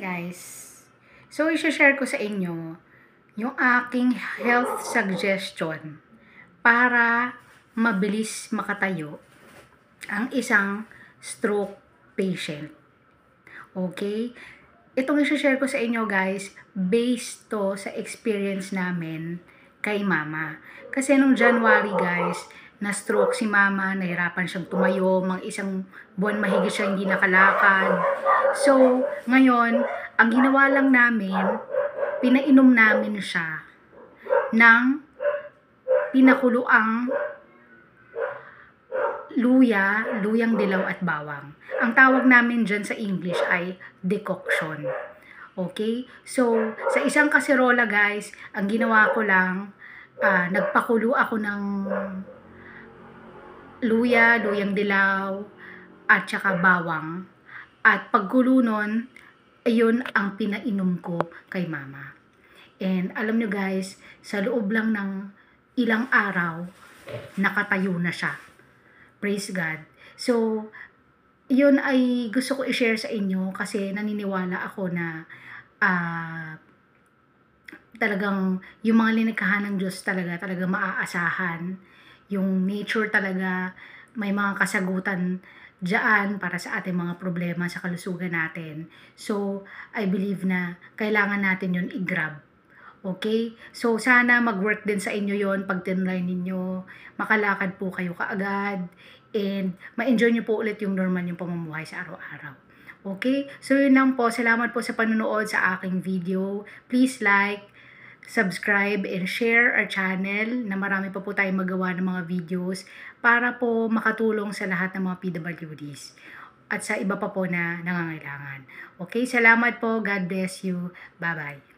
guys. So, i-share ko sa inyo yung aking health suggestion para mabilis makatayo ang isang stroke patient. Okay? Itong i-share ko sa inyo guys, based to sa experience namin kay mama. Kasi nung January guys, na-stroke si mama, nahirapan siyang tumayo, mga isang buwan mahigit siya hindi nakalakad. So, ngayon, ang ginawa lang namin, pinainom namin siya ng pinakuluang luyang dilaw at bawang. Ang tawag namin dyan sa English ay decoction. Okay? So, sa isang kaserola guys, ang ginawa ko lang, nagpakulo ako ng luyang dilaw, at saka bawang. At pagkulo nun, ayun ang pinainom ko kay mama. And alam nyo guys, sa loob lang ng ilang araw, nakatayo na siya. Praise God. So, yun ay gusto ko i-share sa inyo kasi naniniwala ako na talagang yung mga linikhahan ng Diyos talaga maaasahan. Yung nature talaga, may mga kasagutan diyan para sa ating mga problema sa kalusugan natin. So, I believe na kailangan natin yun i-grab. Okay? So, sana mag-work din sa inyo yon pag tinry ninyo. Makalakad po kayo kaagad. And ma-enjoy nyo po ulit yung normal yung pamumuhay sa araw-araw. Okay? So, yun lang po. Salamat po sa panonood sa aking video. Please like, subscribe, and share our channel na marami pa po tayong magawa ng mga videos para po makatulong sa lahat ng mga PWDs at sa iba pa po na nangangailangan. Okay? Salamat po. God bless you. Bye-bye.